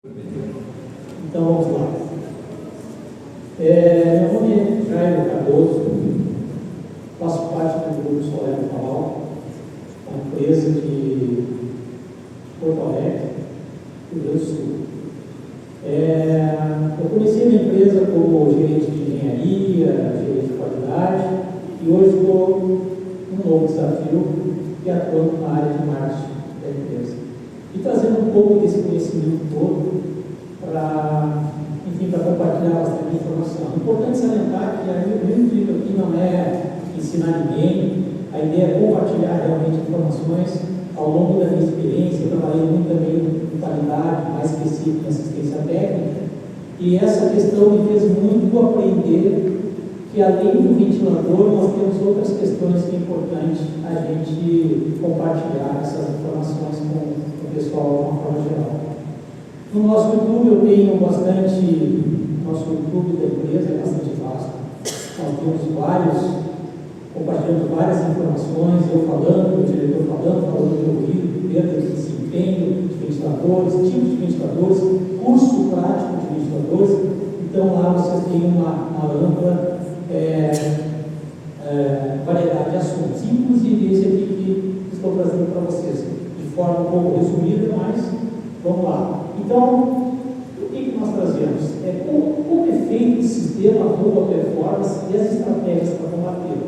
Então vamos lá. Meu nome é Jairo Cardoso, faço parte do Grupo Solar Palau, uma empresa de Porto Alegre, Rio Grande do Sul. Eu comecei na empresa como gerente de engenharia, gerente de qualidade, e hoje estou num novo desafio, que é atuando na área de marketing da empresa. E trazendo um pouco desse conhecimento todo para compartilhar bastante informação. É importante salientar que o meu intuito aqui não é ensinar ninguém, a ideia é compartilhar realmente informações ao longo da minha experiência. Eu trabalhei muito também em qualidade, mais específico em assistência técnica, e essa questão me fez muito aprender que, além do ventilador, nós temos outras questões que é importante a gente compartilhar essas informações com o pessoal de uma forma geral. No nosso YouTube eu tenho bastante, nosso YouTube da empresa é bastante vasto, nós temos compartilhando várias informações, eu falando, o diretor falando de ouvido, perda de desempenho de ventiladores, tipos de ventiladores, curso prático de ventiladores. Então lá vocês têm uma ampla variedade de assuntos, inclusive esse aqui que estou trazendo para vocês, de forma um pouco resumida, mas vamos lá. Então, o que nós trazemos? Como é feito o sistema boa performance e as estratégias para combater.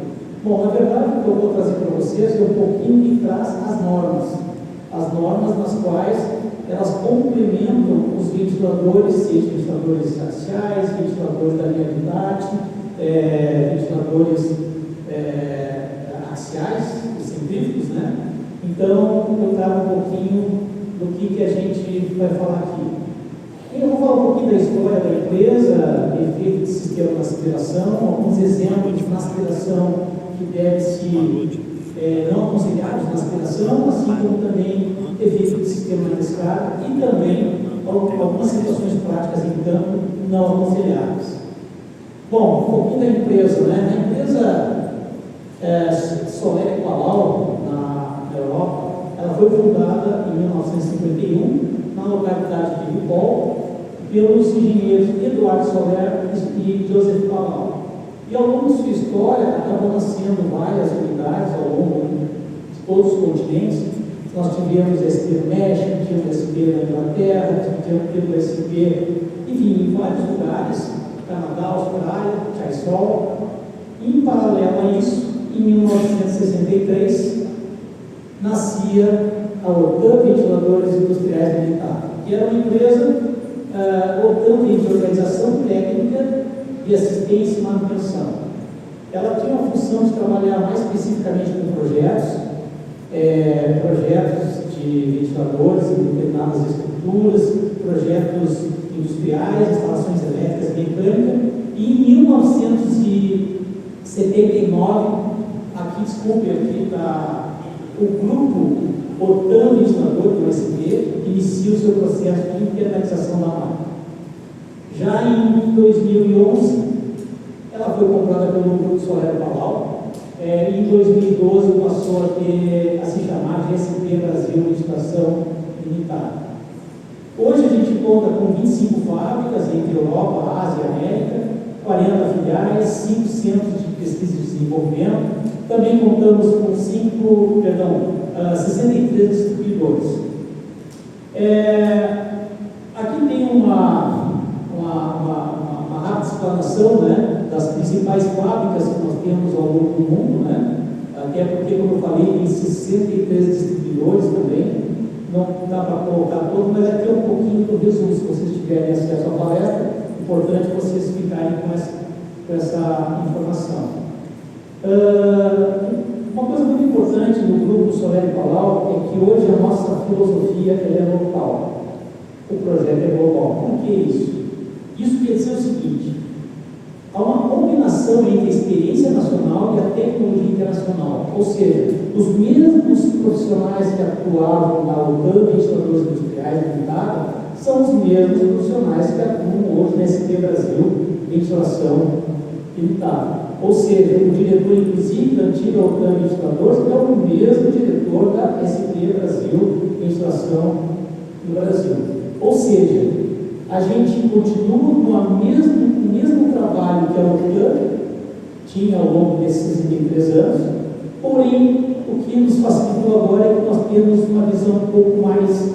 Bom, na verdade, o que eu vou trazer para vocês é um pouquinho que traz as normas nas quais elas complementam os ventiladores, seja ventiladores axiais, ventiladores da linha Habitat, ventiladores axiais, centrífugos, né? Então, eu trago um pouquinho do que a gente vai falar aqui. Eu vou falar um pouquinho da história da empresa, efeito de sistema de aspiração, alguns exemplos de aspiração que devem se não aconselhados na aspiração, assim como também efeito de sistema de descarga e também algumas situações práticas em campo não aconselhadas. Bom, um pouquinho da empresa, né? A empresa Solar Palau, na Europa, ela foi fundada em 1951 na localidade de Ripoll pelos engenheiros Eduardo Soler e Joseph Palau. E ao longo de sua história, acabou nascendo várias unidades ao longo de todos os continentes. Nós tivemos SP no México, tivemos SP na Inglaterra, tivemos SP, enfim, em vários lugares, Canadá, Austrália, Chaisol. Em paralelo a isso, em 1963, nascia a OTAN Ventiladores Industriais Militar, que era uma empresa OTAN de Organização Técnica de Assistência e Manutenção. Ela tinha uma função de trabalhar mais especificamente com projetos de ventiladores em determinadas estruturas, projetos industriais, instalações elétricas e mecânicas, e em 1979, aqui está o grupo OTAN Ventilador do USB, inicia o seu processo de internalização da marca. Já em 2011, ela foi comprada pelo Grupo Solar Palau. Em 2012 passou a se chamar GSP Brasil Licitação Limitada. Hoje a gente conta com 25 fábricas entre Europa, Ásia e América, 40 filiais, 5 centros de pesquisa e desenvolvimento. Também contamos com 63 distribuidores. Aqui tem uma rápida explanação, né, das principais fábricas que nós temos ao longo do mundo, né? Até porque, como eu falei, tem 63 distribuidores também. Não dá para colocar todo, mas aqui é um pouquinho do resumo. Se vocês tiverem acesso à palestra, é importante vocês ficarem com essa informação. Uma coisa muito importante no Grupo Solar Palau é que hoje a nossa filosofia é local. O projeto é global. Por que isso? Isso quer dizer o seguinte: há uma combinação entre a experiência nacional e a tecnologia internacional. Ou seja, os mesmos profissionais que atuavam na OTAN Ventiladores Industriais Limitada são os mesmos profissionais que atuam hoje na SP Brasil Ventilação Limitada. Ou seja, o diretor, inclusive, da antiga OTAN Ventiladores é o mesmo diretor da SP Brasil Ventilação no Brasil. Ou seja, A gente continua com o mesmo trabalho que a OTAN tinha ao longo desses 63 anos, porém, o que nos facilitou agora é que nós temos uma visão um pouco mais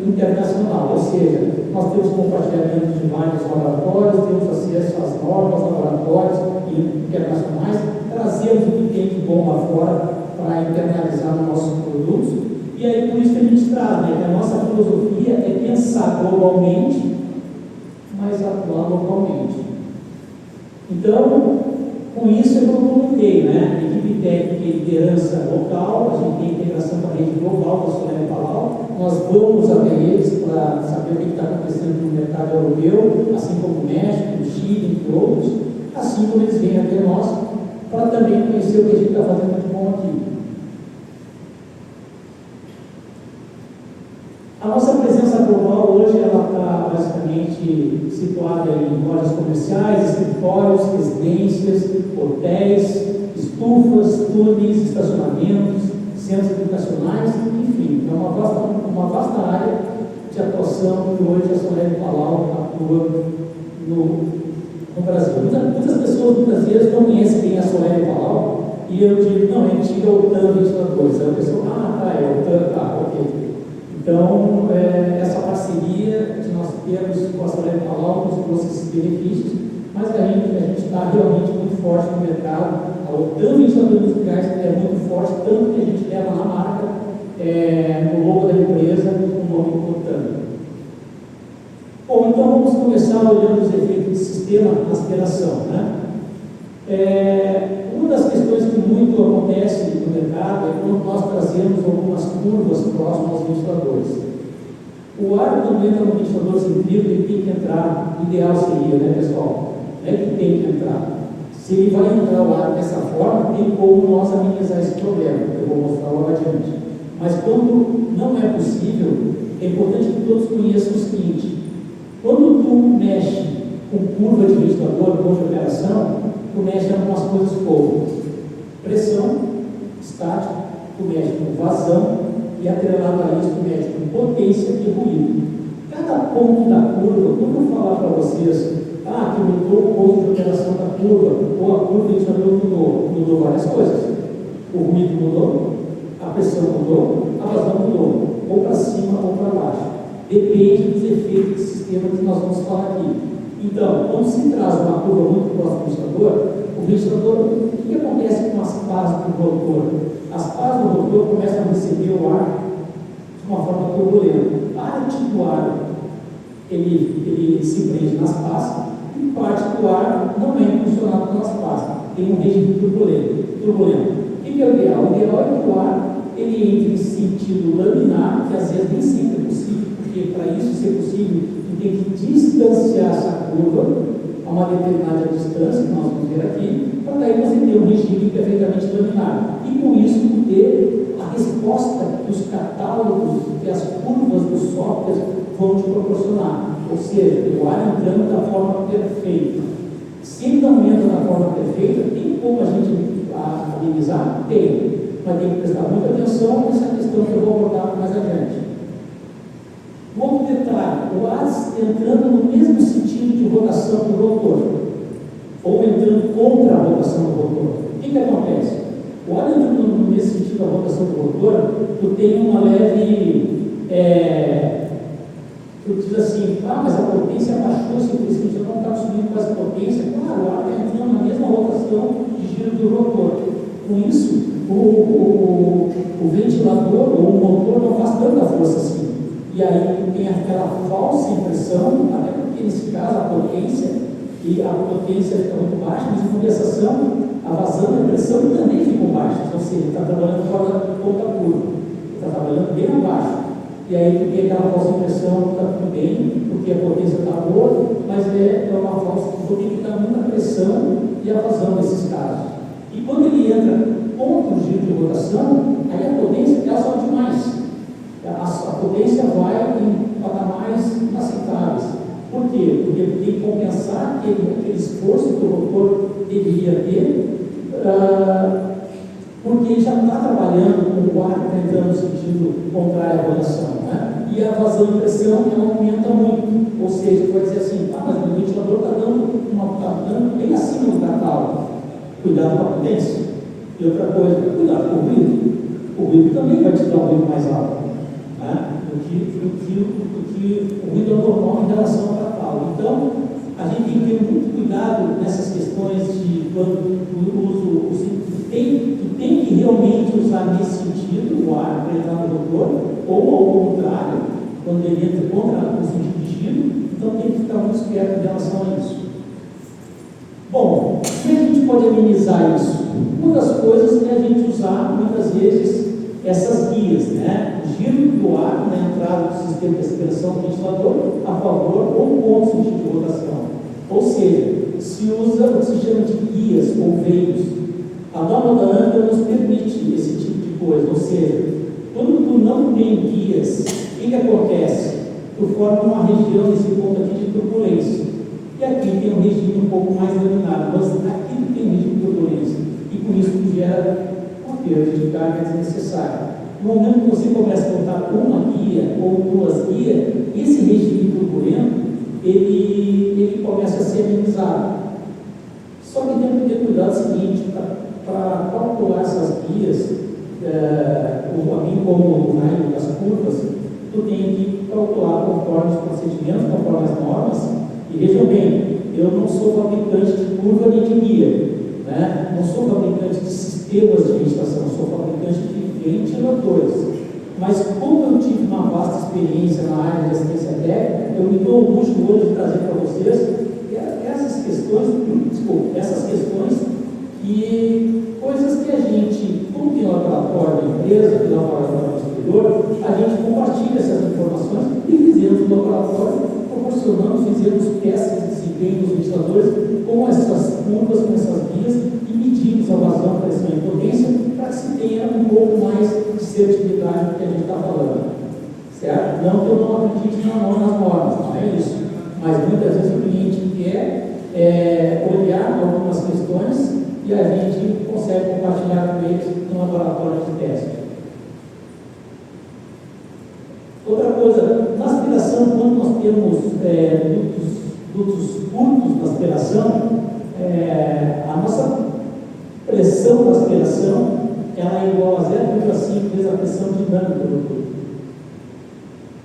internacional, ou seja, nós temos compartilhamento de vários laboratórios, temos acesso às normas, laboratórios internacionais, trazemos o que tem de bom lá fora para internalizar nos nossos produtos, e aí por isso que a gente traz, né, que a nossa filosofia é pensar globalmente, mas atuar localmente. Então, com isso eu comentei, né? Equipe técnica e liderança local, a gente tem integração com a rede global da Solene Palau, nós vamos até eles para saber o que está acontecendo no mercado europeu, assim como o México, o Chile, entre outros, assim como eles vêm até nós, para também conhecer o que a gente está fazendo de bom aqui. A nossa presença global hoje ela está basicamente situada em lojas comerciais, escritórios, residências, hotéis, estufas, túneis, estacionamentos, centros educacionais, enfim, é uma vasta área de atuação que hoje a Solene Palau atua no Brasil. Muitas pessoas muitas vezes não conhecem bem a Solene Palau e eu digo, não, a gente é o TAM ventiladores. Aí a pessoa, é o TAM, tá, ok. Então, essa parceria que nós temos com a Solene Palau nos trouxe esses benefícios, mas a gente está realmente muito forte no mercado. A OTAN Ventiladores Industriais é muito forte, tanto que a gente leva na marca, no logo da empresa, o nome OTAN. Bom, então vamos começar olhando os efeitos de sistema na aspiração, né? Uma das questões que muito acontece no mercado é quando nós trazemos algumas curvas próximas aos ventiladores. O ar, quando entra no ventilador centrífugo, ele tem que entrar, o ideal seria, né, pessoal? É que tem que entrar. Se ele vai entrar o ar dessa forma, tem como nós amenizar esse problema, que eu vou mostrar logo adiante. Mas quando não é possível, é importante que todos conheçam o seguinte: quando tu mexe com curva de ventilador, curva de operação, tu mexe em algumas coisas como pressão, estática, tu mexe com vazão e atrelado a isso tu mexe com potência e ruído. Cada ponto da curva, quando eu falar para vocês que mudou o ponto de operação da curva, ou a curva do ventilador mudou várias coisas. O ruído mudou, a pressão mudou, a vazão mudou, ou para cima ou para baixo. Depende dos efeitos do sistema que nós vamos falar aqui. Então, quando se traz uma curva muito próxima do ventilador, o que acontece com as pás do rotor? As pás do rotor começam a receber o ar de uma forma turbulenta. Parte do ar ele se prende nas pás e parte do ar não é impulsionado pelas pás. Tem um regime turbulento. O que é o ideal? O ideal é que o ar ele entre em sentido laminar, que às vezes nem sempre é possível, porque para isso ser possível, tu tem que distanciar essa curva a uma determinada distância, que nós vamos ver aqui, para daí você ter um regime perfeitamente laminar. E com isso, tu ter a resposta que os catálogos, que as curvas dos softwares vão te proporcionar. Ou seja, o ar entrando da forma perfeita. Se ele não entra da forma perfeita, tem como a gente amenizar? Tem. Mas tem que prestar muita atenção nessa questão que eu vou abordar mais adiante. Outro detalhe, o ar entrando no mesmo sentido de rotação do rotor, ou entrando contra a rotação do rotor. O que acontece? O ar entrando no mesmo sentido da rotação do rotor, tu tem uma leve... tu diz assim, mas a potência baixou, simplesmente eu não está subindo quase potência. Claro, o ar está entrando na mesma rotação de giro do rotor. Com isso, o ventilador ou o motor não faz tanta força assim. E aí tem aquela falsa impressão, até porque nesse caso a potência fica muito baixa, mas em compensação, a vazão e a pressão também ficam baixas, ou seja, está trabalhando fora da ponta curva, está trabalhando bem abaixo. E aí tu tem aquela falsa impressão que está tudo bem, porque a potência está boa, mas é uma falsa, tu tem que dar muita pressão e a vazão nesses casos. E quando ele entra contra o giro de rotação, aí a potência ela sobe demais. A potência vai em patamares inaceitáveis. Por quê? Porque tem que compensar aquele esforço que o rotor deveria ter, porque ele já está trabalhando com o ar que está entrando no sentido contrário à rotação, né? E e a vazão de pressão ela aumenta muito. Ou seja, você vai dizer assim, mas o ventilador está dando bem acima do catálogo. Cuidado com a potência. E outra coisa, cuidado com o ruído. O ruído também vai te dar um ruído mais alto, né? do que o ruído é normal em relação ao catálogo. Então, a gente tem que ter muito cuidado nessas questões de quando o uso, tem que realmente usar nesse sentido o ar para entrar no motor, ou ao contrário, quando ele entra contra o sentido de giro, então tem que ficar muito esperto em relação a isso. Bom, como é que a gente pode amenizar isso? Uma das coisas é a gente usar muitas vezes essas guias, né? O giro do ar na entrada do sistema de aspiração do ventilador a favor ou contra o sentido de rotação. Ou seja, se usa o que se chama de guias ou veios. A norma da ANCA nos permite esse tipo de coisa. Ou seja, quando tu não tem guias, o que acontece? Tu forma uma região nesse ponto aqui de turbulência. E aqui tem um regime um pouco mais laminado, mas aqui não tem regime de turbulência. E por isso tu gera uma perda de carga desnecessária. No momento que você começa a botar uma guia ou duas guias, esse regime turbulento, ele começa a ser amenizado. Só que tem que ter cuidado seguinte, para calcular essas guias, como o raio das curvas, tu tem que calcular conforme os procedimentos, conforme as normas. E vejam bem, eu não sou fabricante de curva nem de guia, né? Não sou fabricante de sistemas de ventilação, sou fabricante de ventiladores. Mas como eu tive uma vasta experiência na área de assistência técnica, eu me dou o luxo hoje de trazer para vocês essas questões e coisas que a gente, como tem laboratório da empresa, tem laboratório do exterior, a gente compartilha essas informações e fizemos no laboratório, fizemos testes de desempenho dos ventiladores com essas curvas, com essas guias e medimos a vazão, pressão e potência para que se tenha um pouco mais de certificado do que a gente está falando. Certo? Não que eu não acredite nas normas, não é isso. Mas muitas vezes o cliente quer olhar algumas questões e a gente consegue compartilhar com eles no laboratório de teste. Outra coisa, na aspiração, quando nós temos dutos curtos na aspiração, a nossa pressão da aspiração ela é igual a 0,5 vezes a pressão dinâmica do duto.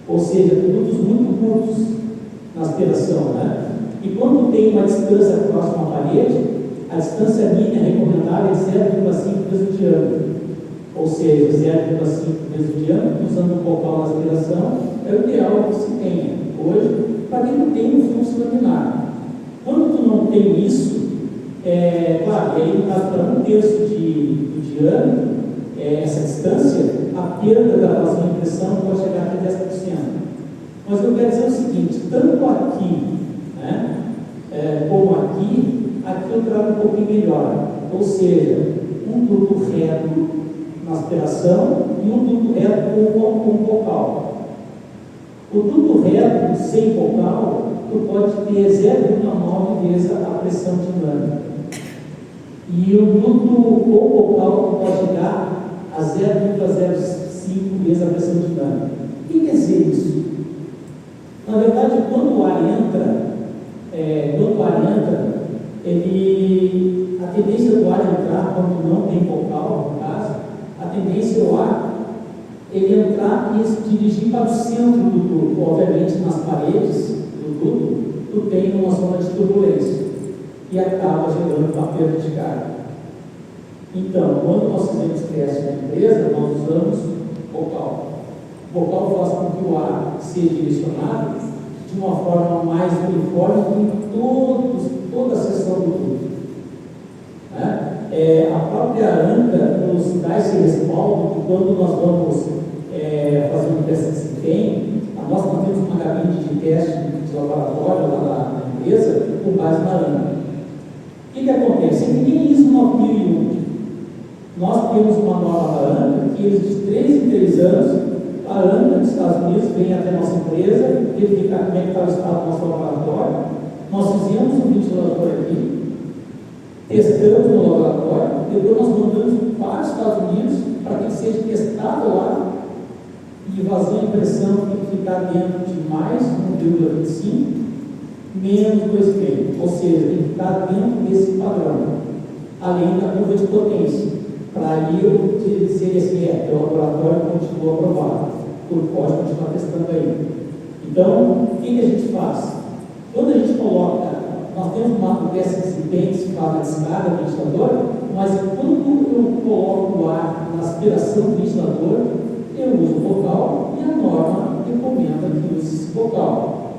Ou seja, dutos muito curtos na aspiração, né? E quando tem uma distância próxima à parede, a distância mínima recomendável é 0,5 vezes o diâmetro. Ou seja, 0,5 vezes o diâmetro, usando o bocal na aspiração, é o ideal que se tenha hoje, para quem não tem um fluxo laminar. Quando tu não tem isso, claro, aí no caso para 1/3 do diâmetro, essa distância, a perda da vazão de pressão pode chegar até 10%. Mas eu quero dizer o seguinte, tanto aqui, né, como aqui eu trago um pouquinho melhor. Ou seja, um duto reto na aspiração e um duto reto com bocal. O duto reto sem bocal, tu pode ter 0,9 vezes a pressão dinâmica. E o duto com bocal, tu pode chegar a 0,05 vezes a pressão dinâmica. O que quer dizer isso? Na verdade, quando o ar entra, a tendência do ar entrar, quando não tem bocal, no caso, a tendência do ar ele entrar e se dirigir para o centro do duto. Obviamente, nas paredes do duto, tu tem uma zona de turbulência e acaba gerando uma perda de carga. Então, quando nós fizemos teste na empresa, nós usamos bocal. O bocal faz com que o ar seja direcionado de uma forma mais uniforme em toda a seção do duto. A própria ANCA nos dá esse respaldo que quando nós vamos fazer um teste de desempenho, nós temos uma cabine de teste de laboratório lá na empresa com base na ANCA. O que acontece? Ninguém ISO 9001. Nós temos uma norma da ANCA que eles de 3 em 3 anos, a ANCA dos Estados Unidos vem até a nossa empresa, verificar como é que está o estado do nosso laboratório. Nós fizemos um ventilador aqui, testamos no laboratório, depois nós mandamos para os Estados Unidos para que ele seja testado lá e vazão e pressão tem que ficar dentro de mais 1,25 menos 2,5, ou seja, tem que ficar dentro desse padrão, além da curva de potência, para aí eu dizer assim, o laboratório continua aprovado, pode continuar testando aí. Então, o que a gente faz? Quando a gente coloca, nós temos uma peça de desempenho que fala na descarga do ventilador, mas quando eu coloco o ar na aspiração do ventilador, eu uso o bocal e a norma recomenda que use esse bocal.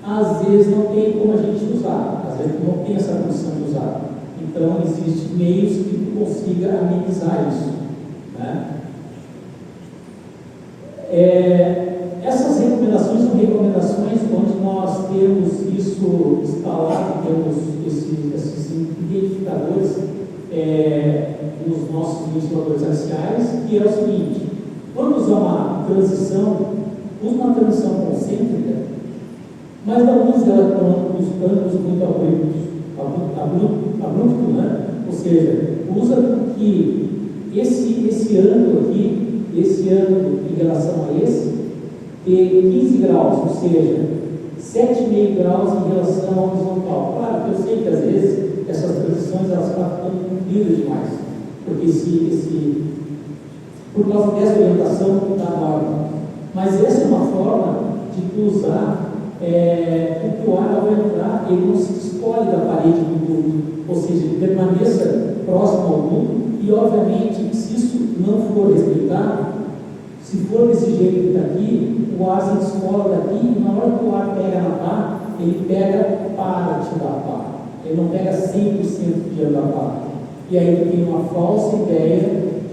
Às vezes não tem como a gente usar, às vezes não tem essa condição de usar. Então, existem meios que tu consiga amenizar isso, né? Essas recomendações são recomendações onde nós temos isso instalado, temos esses identificadores nos nossos ventiladores axiais, que é o seguinte: quando usar uma transição, usa uma transição concêntrica, mas não use ela com os ângulos muito abruptos, né? Ou seja, usa que esse ângulo aqui, esse ângulo em relação a esse, ter 15 graus, ou seja, 7,5 graus em relação ao horizontal. Claro que eu sei que às vezes essas transições elas ficam ficando compridas demais, porque por causa dessa orientação da norma. Mas essa é uma forma de tu usar que o ar, ao entrar, ele não se descolhe da parede do duto, ou seja, ele permaneça próximo ao duto, e obviamente, se isso não for respeitado, se for desse jeito que está aqui, o ar se descola daqui, e na hora que o ar pega na pá, ele pega parte da pá, ele não pega 100% de da pá. E aí tu tem uma falsa ideia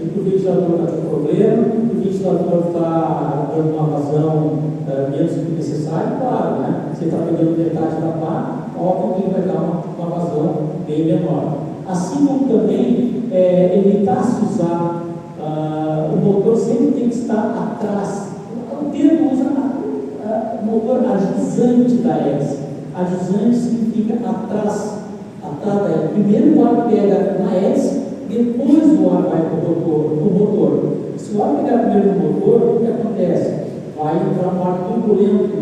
de que o ventilador está com problema, que o ventilador está dando uma vazão menos do que necessário. Claro, né? Você está pegando metade da pá, óbvio que ele vai dar uma vazão bem menor. Assim como também evitar-se usar o motor, sempre tem que estar atrás. O termo usa o motor ajusante da hélice. Ajusante significa atrás da hélice. Primeiro o ar pega na hélice, depois o ar vai para o motor. Se o ar pegar primeiro no motor, o que acontece? Vai entrar um ar turbulento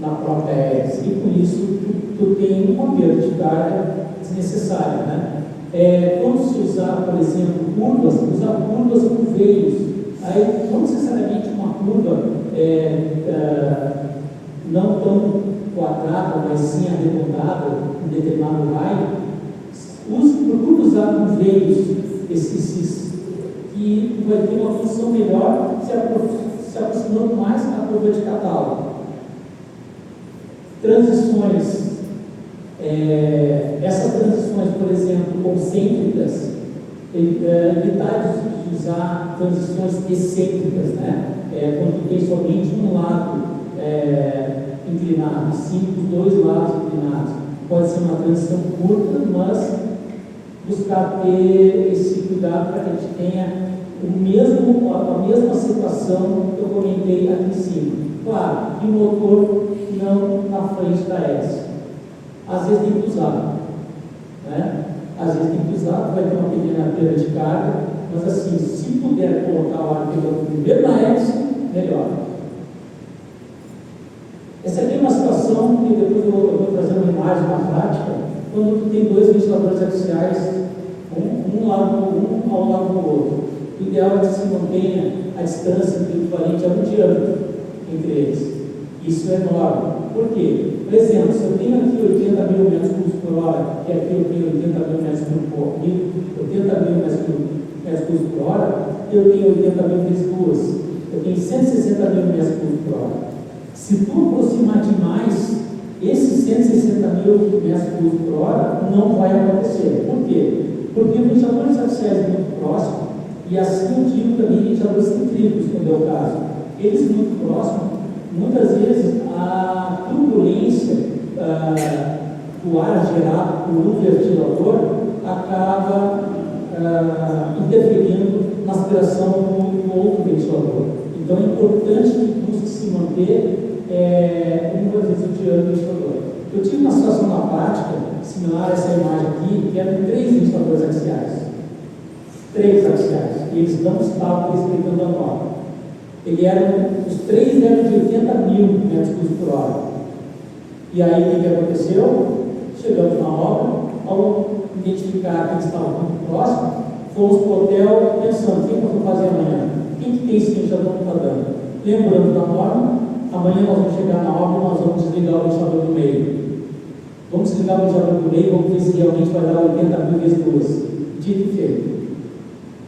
na própria hélice, e por isso tu tem uma perda de carga desnecessária, né? Quando se usar, por exemplo, curvas, usar curvas com veios, aí não necessariamente uma curva não tão quadrada, mas sim arredondada em determinado raio. Procure usar com veios que vai ter uma função melhor, se aproximando mais da curva de catálogo. Transições, essas transições, por exemplo, concêntricas, evitar de usar transições excêntricas, né? Quando tem somente um lado inclinado, e sim os dois lados inclinados. Pode ser uma transição curta, mas buscar ter esse cuidado para que a gente tenha a mesma situação que eu comentei aqui em cima. Claro, e o motor não na frente da hélice. Às vezes tem que usar, né? Às vezes tem que usar, vai ter uma pequena perda de carga, mas assim, se puder colocar o ar pegando primeiro na hélice, melhor. Essa aqui é uma situação que depois eu vou trazer uma imagem na prática, quando tu tem dois ventiladores axiais, um ao lado do outro. O ideal é que se mantenha a distância equivalente a um diâmetro entre eles. Isso é enorme. Por quê? Por exemplo, se eu tenho aqui 80 mil metros cúbicos por hora, e aqui eu tenho 80 mil metros cúbicos por hora, eu tenho 80 mil vezes 2. Eu tenho 160 mil metros cúbicos por hora. Se tu aproximar demais, esses 160 mil metros cúbicos por hora não vai acontecer. Por quê? Porque ventiladores axiais muito próximos, e assim eu digo também ventiladores centrífugos, quando é o caso, eles muito próximos, muitas vezes a turbulência do ar gerado por um ventilador acaba interferindo na aspiração do outro ventilador. Então é importante que busque se manter uma vez o diâmetro do ventilador. Eu tive uma situação na prática similar a essa imagem aqui, que eram 3 ventiladores axiais. 3 axiais. E eles não estavam respeitando a norma. Os três eram de 80 mil metros cúbicos por hora. E aí o que aconteceu? Chegamos na obra, ao identificar que eles estavam muito próximos, fomos para o hotel pensando: o que nós vamos fazer amanhã? O que tem esse ventilador que está dando? Lembrando da norma, amanhã nós vamos chegar na obra e nós vamos desligar o ventilador do meio. Vamos desligar o ventilador do meio e vamos ver se realmente vai dar 80 mil vezes 2. Dito e feito.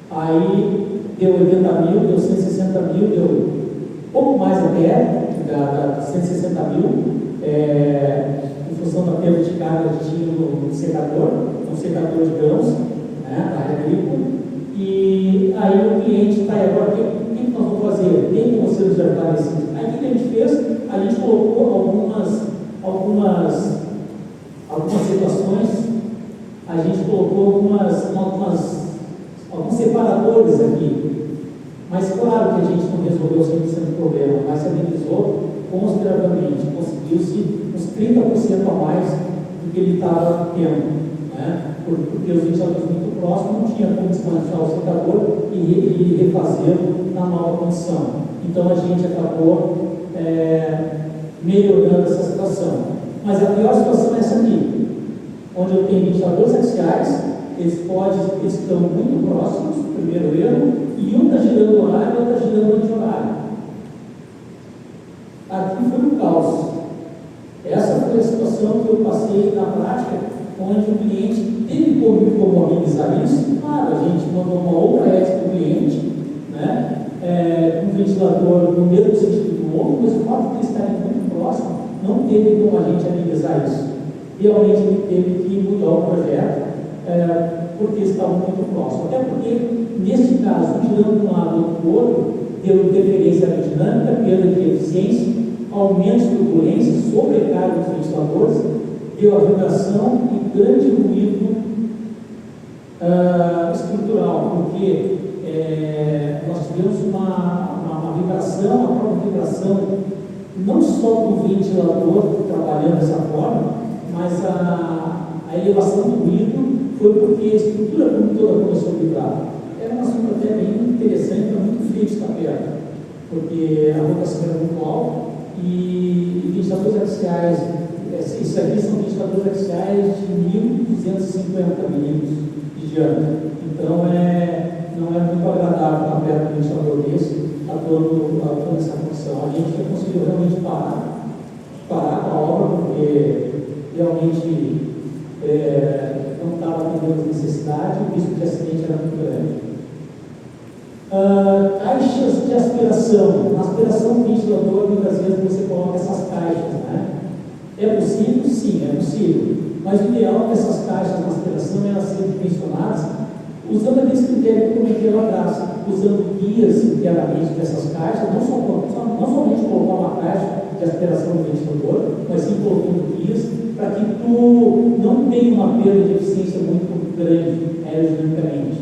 Aí deu 80 mil, deu 160 mil, deu pouco mais até, 160 mil, em função da perda de carga que tinha no secador, um secador de grãos, né, da área agrícola. E aí o cliente está aí agora: o que nós vamos fazer? Tem como ser observado? Aí o que a gente fez? A gente colocou algumas situações, a gente colocou alguns separadores aqui. Mas claro que a gente não resolveu 100% do problema, mas se amenizou consideravelmente. Conseguiu-se uns 30% a mais do que ele estava tendo, né? Porque os ventiladores muito próximos não tinha como desmanchar o secador e refazê-lo na nova condição. Então a gente acabou melhorando essa situação. Mas a pior situação é essa aqui, onde eu tenho ventiladores axiais. Eles estão muito próximos, primeiro erro, e um está girando horário e outro está girando anti-horário. Aqui foi um caos. Essa foi a situação que eu passei na prática, onde o cliente teve como amenizar isso. Claro, a gente mandou uma outra ET para o cliente, né, um ventilador no mesmo sentido do outro, mas o fato de eles estarem muito próximos não teve como a gente amenizar isso. Realmente ele teve que mudar o projeto, porque estavam muito próximos. Até porque, neste caso, tirando de um lado ou do outro, deu interferência aerodinâmica, perda de eficiência, aumento de turbulência, sobrecarga dos ventiladores, deu a vibração e grande ruído estrutural, porque nós tivemos uma vibração, a própria vibração, não só do ventilador trabalhando dessa forma, mas a elevação do ruído foi porque a estrutura como toda começou a vibrar. Era um assunto até bem interessante, era muito feio de estar perto, porque a rotação era muito alta e ventiladores axiais, isso aqui são ventiladores axiais de 1.250 milímetros de diâmetro. Então não é muito agradável estar perto de um ventilador desse, atuando nessa função. A gente conseguiu realmente parar com a obra, porque realmente não estava atendendo as necessidades, o risco de acidente era muito grande. Caixas de aspiração. Na aspiração do ventilador, muitas vezes você coloca essas caixas, né? É possível? Sim, é possível. Mas o ideal é que essas caixas de aspiração elas sejam dimensionadas usando aqueles critérios que eu comentei lá atrás, usando guias inteiramente dessas caixas, não somente colocar uma caixa de aspiração do ventilador, mas sim colocando guias para que tu não tenha uma perda de eficiência muito grande aerodinamicamente.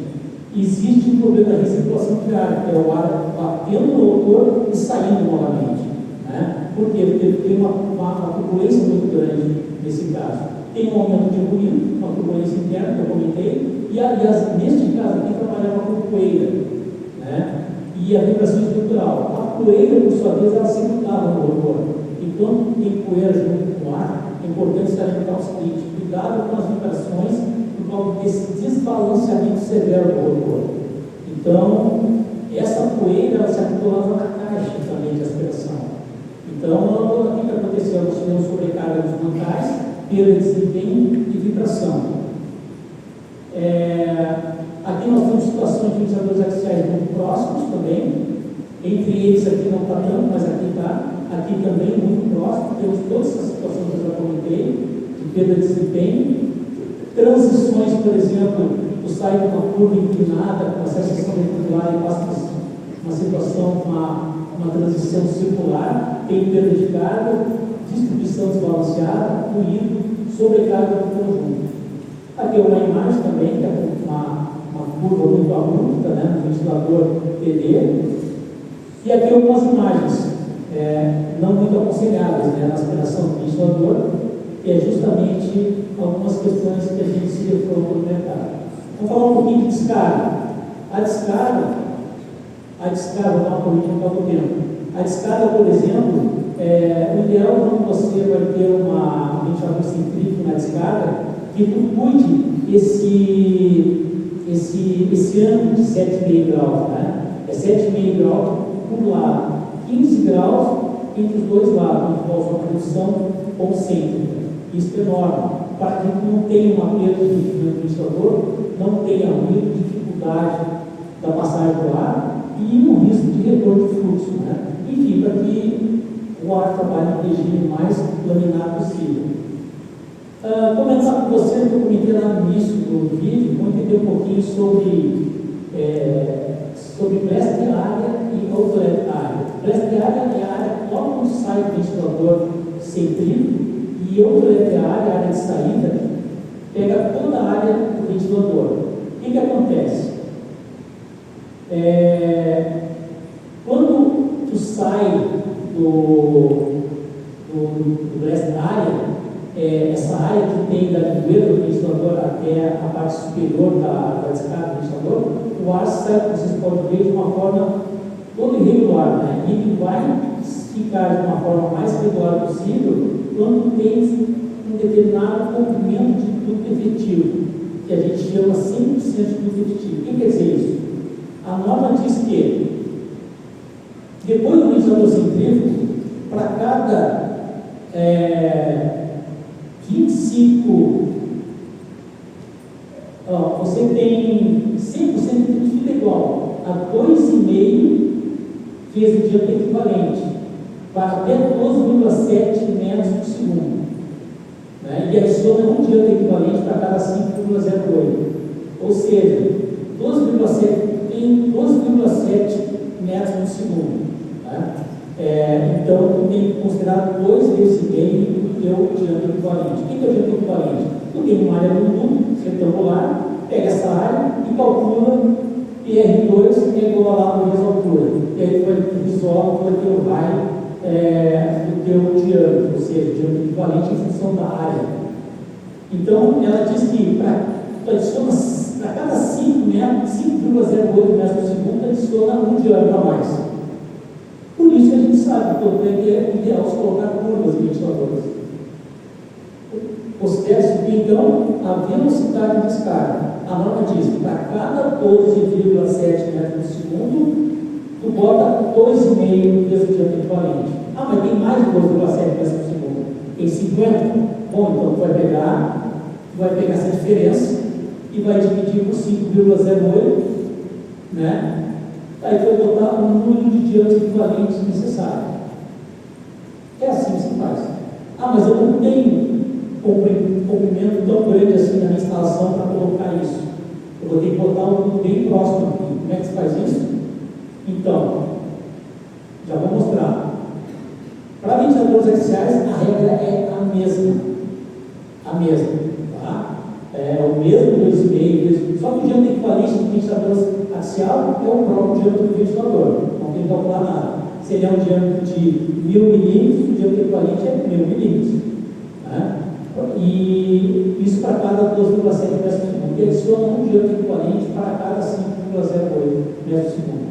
Existe um problema da recirculação de ar, que é o ar batendo no motor e saindo novamente, né? Por quê? Porque tem uma turbulência muito grande nesse caso. Tem um aumento de ruído, uma turbulência interna que eu comentei, e aliás, neste caso aqui trabalhava com poeira, né? E a vibração estrutural. A poeira, por sua vez, ela se grudava no motor. E quando tem poeira junto com o ar, é importante salientar o seguinte: cuidado com as vibrações por causa desse desbalanceamento severo do motor. Então, essa poeira ela se acumulava na caixa também de aspiração. Então, o que aconteceu? Nós tivemos sobrecarga dos mancais, perda de desempenho e vibração. Aqui nós temos situações de ventiladores axiais muito próximos também. Entre eles aqui não está tanto, mas aqui está. Aqui também muito próximo. Temos todas essas situações que eu já comentei, de perda de desempenho. Transições, por exemplo, tu sai de uma curva inclinada com essa seção reticular e passa uma situação com uma transição circular, tem perda de carga, distribuição desbalanceada, ruído, sobrecarga do conjunto. Aqui é uma imagem também, que é uma curva muito abrupta, né, no ventilador PD. E aqui algumas imagens não muito aconselháveis, né, na aspiração do ventilador, que é justamente algumas questões que a gente se reflete no mercado. Vamos falar um pouquinho de descarga. A descarga, A descarga, vou dar uma corrida no próprio tempo. A descarga, por exemplo, o ideal quando você vai ter uma ventilador centrífugo na descarga, que tu cuide esse ângulo de 7,5 graus, né? É 7,5 graus por lado, 15 graus entre os dois lados, que causa uma redução concêntrica. Isso é enorme, para que não tenha uma perda de movimento do ventilador, não tenha muita dificuldade da passagem do ar e um risco de retorno de fluxo, né? Enfim, para que o ar trabalhe no regime mais laminar possível. Comentar com vocês, que eu comentei lá no início do vídeo, vamos entender um pouquinho sobre blast area e outlet area. Blast area é a área logo quando sai do ventilador centrífugo, e outlet area, a área de saída, pega toda a área do ventilador. O que acontece? Quando tu sai do blast area, essa área que tem da lingueira do ventilador até a parte superior da descarga do ventilador, o ar sai, vocês podem ver, de uma forma toda irregular, né? E ele vai ficar de uma forma mais regular possível quando tem um determinado comprimento de duto efetivo, que a gente chama 100% de duto efetivo. O que quer dizer isso? A norma diz que depois do ventilador centrífugo, para cada 25, você tem 100% de tudo igual a 2,5 vezes o diâmetro equivalente, para até 12,7 metros por segundo. Né? E adiciona um diâmetro equivalente para cada 5,08. Ou seja, 12,7 metros por segundo. Né? Então, tu tem que considerar 2 vezes e meio do teu diâmetro equivalente. O que é o diâmetro equivalente? Tu tem uma área no duto retangular, pega essa área e calcula PR2 é igual a lá por vezes a altura. E aí tu vai isolar o teu raio do teu diâmetro, ou seja, diâmetro equivalente em função da área. Então, ela diz que para cada 5 metros, 5,08 metros por segundo, adiciona um diâmetro a mais. Por isso a gente sabe que é ideal se colocar curvas em ventiladores. Considere-se que, então, a velocidade de descarga. A norma diz que para cada 12,7 metros por segundo, tu bota 2,5 vezes o diâmetro equivalente. Mas tem mais de 12,7 metros por segundo. Tem 50? Bom, então tu vai pegar essa diferença e vai dividir por 5,08, né? Aí tu vai botar o número de diâmetros equivalentes necessário. É assim que se faz. Mas eu não tenho comprimento tão grande assim na minha instalação para colocar isso. Eu vou ter que botar um número bem próximo aqui. Como é que se faz isso? Então, já vou mostrar. Para ventiladores axiais, a regra é a mesma. Tá? É o mesmo 2,5, só que o diâmetro equivalente do ventilador axial é o próprio diâmetro do ventilador. Não tem que calcular nada. Se ele é um diâmetro de 1000 milímetros, o diâmetro equivalente é 1000 milímetros. Né? E isso para cada 12,7 metros por segundo. E adiciona um diâmetro equivalente para cada 5,08 metros por segundo.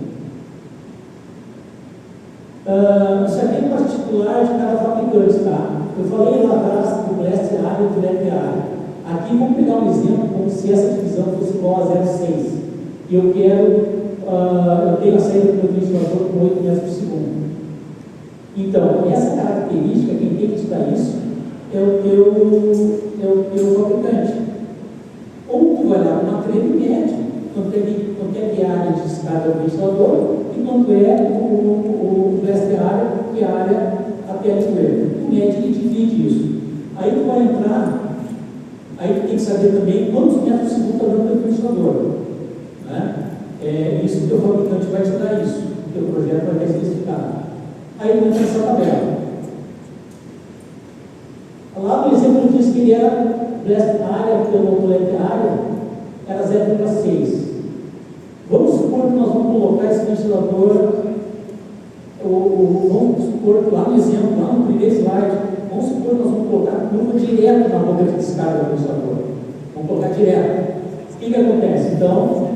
Isso aqui é particular de cada fabricante, tá? Eu falei lá atrás do blast area e do outlet area. Aqui vamos pegar um exemplo como se essa divisão fosse igual a 0,6. E eu tenho a saída do meu ventilador com 8 metros por segundo. Então, essa característica, quem tem que estudar isso é o teu fabricante. Ou tu vai dar uma treme média, quanto é que é a área de descarga do ventilador e quanto é o blast area, que é a área até a lingueira. Tu mede e divide isso. Aí tu vai entrar, aí tu tem que saber também quantos metros por segundo está dando o teu ventilador. Né? Isso que o teu fabricante vai te dar isso, o teu projeto vai estar especificado. Aí entra essa tabela. Lá no exemplo diz que ele era blast area, pelo outlet area, era 0,6. Vamos supor que nós vamos colocar esse ventilador, vamos supor que lá no exemplo, lá no primeiro slide, vamos supor que nós vamos colocar a curva direto na boca de descarga do ventilador. Vamos colocar direto. O que acontece? Então,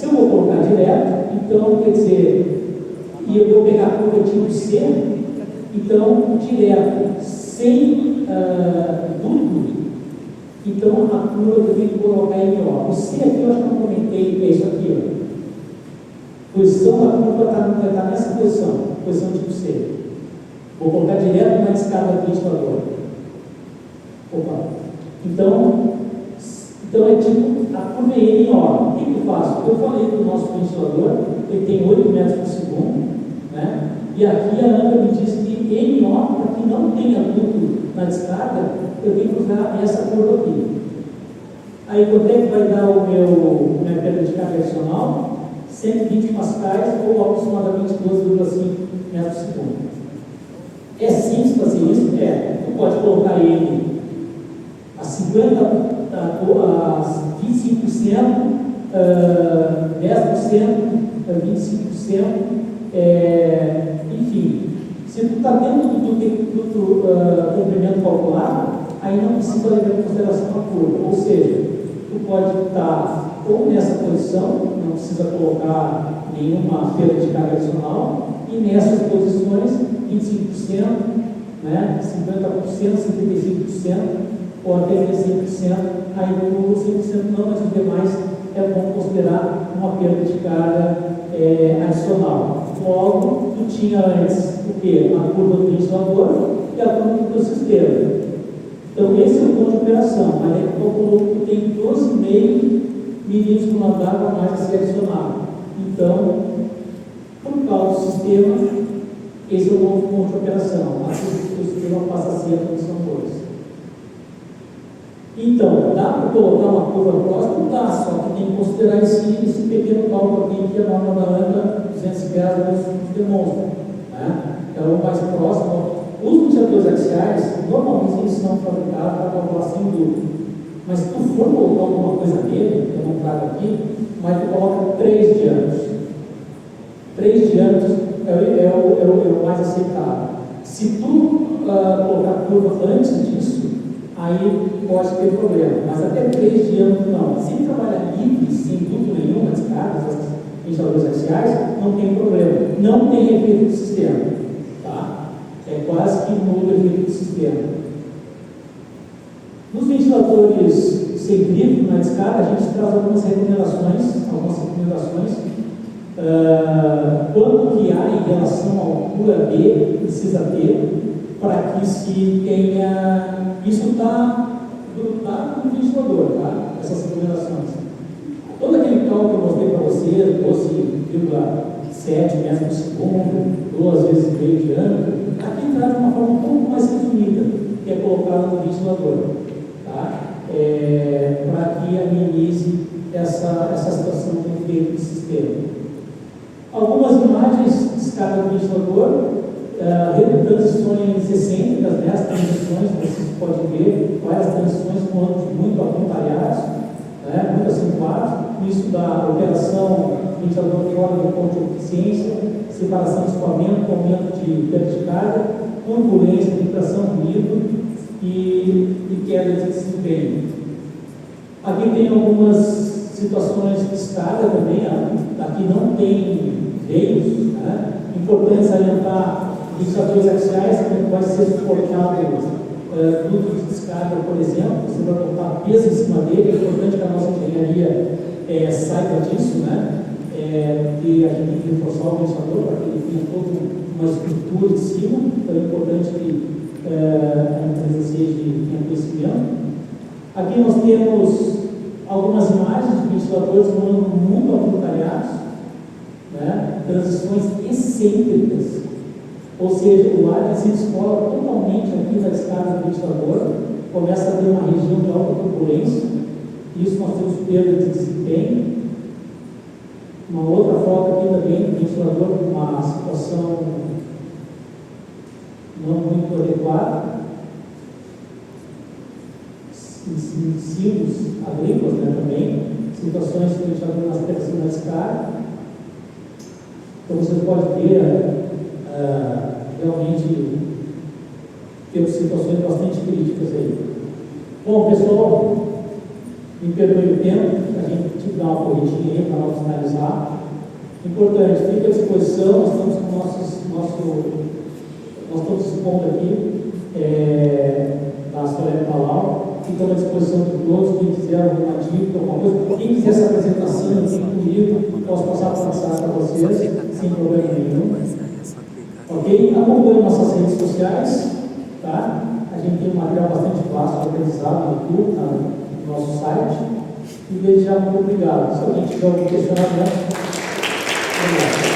Se eu vou colocar direto, então quer dizer, e eu vou pegar a curva tipo C, então direto, sem duto, então a curva que eu tenho que colocar em O. O C aqui eu acho que não comentei, que é isso aqui, ó. Posição da curva vai estar nessa posição tipo C. Vou colocar direto na descarga do ventilador. Opa. Então é tipo a curva em O. O que eu faço? Eu falei que o nosso ventilador ele tem 8 metros por segundo, né? E aqui a ANCA me diz que em O, para que não tenha duto na descarga, eu tenho que usar essa curva aqui. Aí quanto é que vai dar minha perda de carga adicional? 120 pascais ou aproximadamente 12,5 metros por segundo. É simples fazer isso? Tu pode colocar ele a 50%, a 25%, 10%, 25%, enfim. Se tu está dentro do comprimento calculado, aí não precisa levar em consideração a curva. Ou seja, tu pode estar ou nessa posição, não precisa colocar nenhuma perda de carga adicional, e nessas posições, 25%, né, 50%, 75%, ou até 100%, aí no 100% não, mas os demais é bom considerar uma perda de carga adicional. Logo, tu tinha antes o quê? A curva do ventilador e a curva do sistema. Então, esse é o ponto de operação. Aí ele calculou que tu tem 12,5 milímetros por andar para mais a ser adicionado. Então, por causa do sistema, esse é o novo ponto de operação. Assim, o sistema passa a ser a condição 2. Então, dá para colocar uma curva próxima? Dá, só que tem que considerar esse pequeno cálculo aqui que a norma da ANCA 210 nos demonstra. Né? Então, mais próximo. Os ventiladores axiais, normalmente eles são fabricados para calcular sem dúvida. Mas se tu for colocar alguma coisa nele, eu não trago aqui, mas tu coloca 3 diâmetros. 3 diâmetros é o mais aceitável. Se tu colocar curva antes disso, aí pode ter problema. Mas até 3 diâmetros não. Se trabalhar livre, sem dúvida nenhuma, descargas, as ventiladores axiais, não tem problema. Não tem efeito de sistema. Tá? É quase que nulo o efeito de sistema. Nos ventiladores sem grifo na descarga, a gente traz algumas recomendações. Quanto que há em relação à altura B precisa ter para que se tenha. Isso está grudado no ventilador, tá? Essas recomendações. Todo aquele cálculo que eu mostrei para vocês, 12,7 metros por segundo, 2 vezes meio diâmetro, aqui traz de uma forma um pouco mais resumida, que é colocada no ventilador. Tá? Para que amenize essa situação de efeito de sistema. Algumas imagens de descarga do ventilador, transições excêntricas, né? As transições, vocês podem ver várias transições com ângulos muito apontalhados, né? Muito acentuados. Isso da operação ventilador fora do ponto de eficiência, separação de escoamento, aumento de perda de carga, turbulência, vibração, ruído e queda de desempenho. Aqui tem algumas situações de descarga também. Aqui não tem veios, né? Importante salientar ventiladores axiais que pode ser suportado dutos de descarga, por exemplo. Você vai botar peso em cima dele. É importante que a nossa engenharia saiba disso, né? Que a gente tem que reforçar o ventilador para que ele tenha toda uma estrutura em cima. Então é importante que a empresa tenha conhecimento. Aqui nós temos algumas imagens de ventiladores muito apontalhados, né? Transições excêntricas, ou seja, o ar se descola totalmente aqui na descarga do ventilador, começa a ter uma região de alta turbulência, isso nós temos perda de desempenho. Uma outra foto aqui também, do ventilador com uma situação não muito adequada, silos agrícolas, né, também, situações de ventilador nas pedras na descarga. Então você pode ver realmente temos situações bastante críticas aí. Bom, pessoal, Me perdoe o tempo, a gente tive que dar uma corridinha aí para não finalizar. Importante, fica à disposição, nós estamos com nós estamos expondo aqui na Soleil Palau, fica à disposição de todos, quem quiser alguma dica, alguma coisa, quem quiser essa apresentação aqui comigo, posso passar para vocês, sem problema nenhum. Ok? Acompanhe nossas redes sociais, tá? A gente tem um material bastante vasto, organizado no YouTube, no nosso site. E desde já, muito obrigado. Se alguém tiver algum questionamento, obrigado.